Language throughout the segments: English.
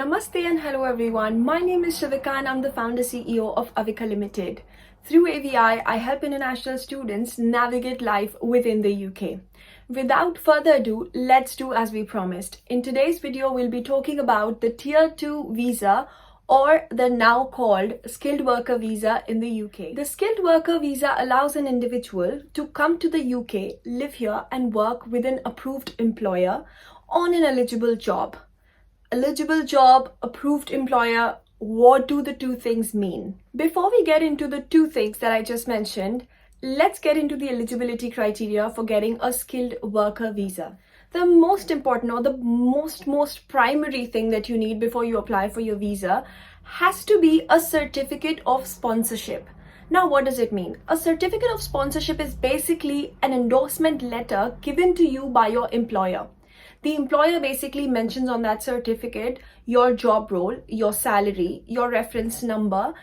Namaste and hello everyone. My name is Shivika and I'm the founder CEO of AVIKA Limited. Through AVI, I help international students navigate life within the UK. Without further ado, let's do as we promised. In today's video, we'll be talking about the Tier 2 visa or the now called skilled worker visa in the UK. The skilled worker visa allows an individual to come to the UK, live here and work with an approved employer on an eligible job. Eligible job, approved employer, what do the two things mean? Before we get into the two things that I just mentioned, let's get into the eligibility criteria for getting a skilled worker visa. The most important or the most primary thing that you need before you apply for your visa has to be a certificate of sponsorship. Now, what does it mean? A certificate of sponsorship is basically an endorsement letter given to you by your employer. The employer basically mentions on that certificate your job role, your salary, your reference number,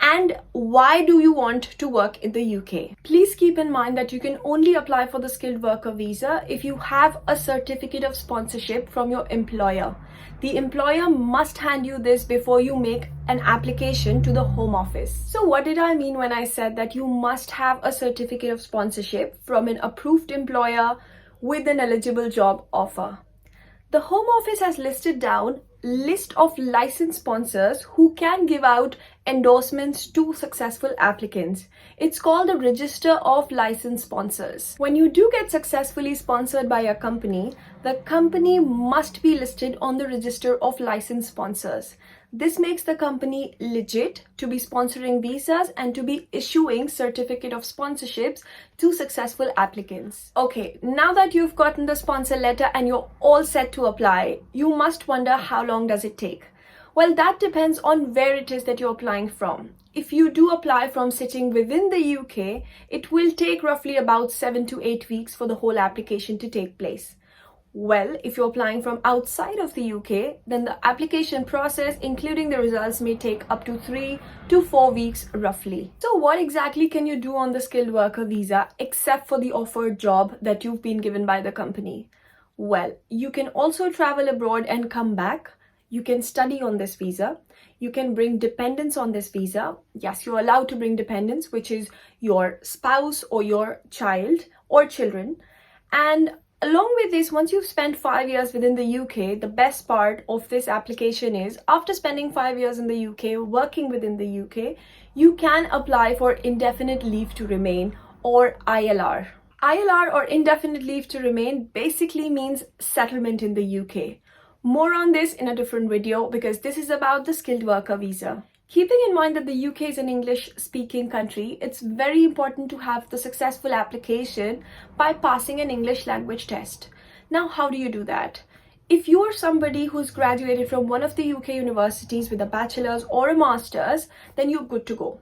and why do you want to work in the UK. Please keep in mind that you can only apply for the skilled worker visa if you have a certificate of sponsorship from your employer. The employer must hand you this before you make an application to the Home Office. So what did I mean when I said that you must have a certificate of sponsorship from an approved employer with an eligible job offer? The Home Office has listed down list of licensed sponsors who can give out endorsements to successful applicants. It's called the Register of Licensed Sponsors. When you do get successfully sponsored by a company, the company must be listed on the Register of Licensed Sponsors. This makes the company legit to be sponsoring visas and to be issuing certificate of sponsorships to successful applicants. Okay, now that you've gotten the sponsor letter and you're all set to apply, you must wonder how long does it take? Well, that depends on where it is that you're applying from. If you do apply from sitting within the UK, it will take roughly about 7 to 8 weeks for the whole application to take place. Well, if you're applying from outside of the UK, then the application process, including the results, may take up to 3 to 4 weeks roughly. So what exactly can you do on the skilled worker visa except for the offered job that you've been given by the company? Well, you can also travel abroad and come back. You can study on this visa. You can bring dependents on this visa. Yes, you're allowed to bring dependents, which is your spouse or your child or children. And along with this, once you've spent 5 years within the UK, the best part of this application is after spending 5 years in the UK, working within the UK, you can apply for indefinite leave to remain or ILR. ILR or indefinite leave to remain basically means settlement in the UK. More on this in a different video because this is about the skilled worker visa. Keeping in mind that the UK is an English-speaking country, it's very important to have the successful application by passing an English language test. Now, how do you do that? If you are somebody who's graduated from one of the UK universities with a bachelor's or a master's, then you're good to go.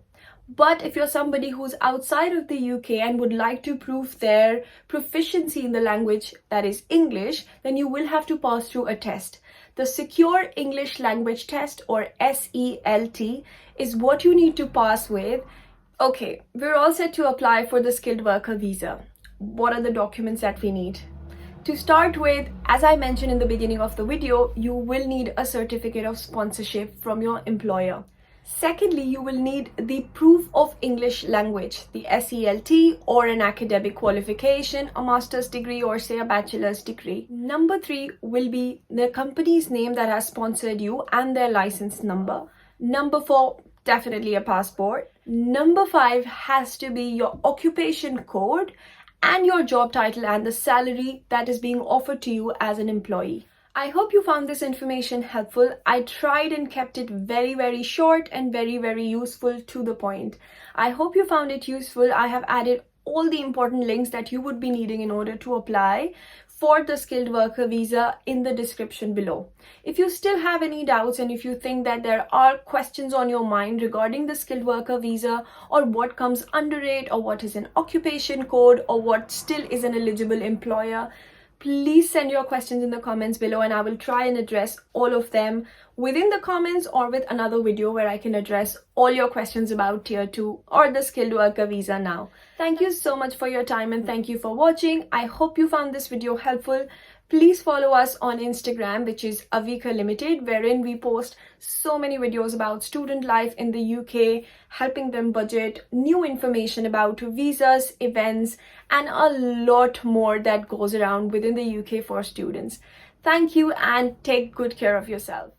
But if you're somebody who's outside of the UK and would like to prove their proficiency in the language that is English, then you will have to pass through a test. The Secure English Language Test or SELT is what you need to pass with. Okay, we're all set to apply for the skilled worker visa. What are the documents that we need? To start with, as I mentioned in the beginning of the video, you will need a certificate of sponsorship from your employer. Secondly, you will need the proof of English language, the SELT or an academic qualification, a master's degree or say a bachelor's degree. Number 3 will be the company's name that has sponsored you and their license number. Number 4, definitely a passport. Number 5 has to be your occupation code and your job title and the salary that is being offered to you as an employee. I hope you found this information helpful. I tried and kept it very short and very useful to the point. I hope you found it useful. I have added all the important links that you would be needing in order to apply for the skilled worker visa in the description below. If you still have any doubts and if you think that there are questions on your mind regarding the skilled worker visa or what comes under it or what is an occupation code or what still is an eligible employer, please send your questions in the comments below and I will try and address all of them within the comments or with another video where I can address all your questions about Tier 2 or the skilled worker visa now. Thank you so much for your time and thank you for watching. I hope you found this video helpful. Please follow us on Instagram, which is AVIKA Limited, wherein we post so many videos about student life in the UK, helping them budget, new information about visas, events, and a lot more that goes around within the UK for students. Thank you and take good care of yourself.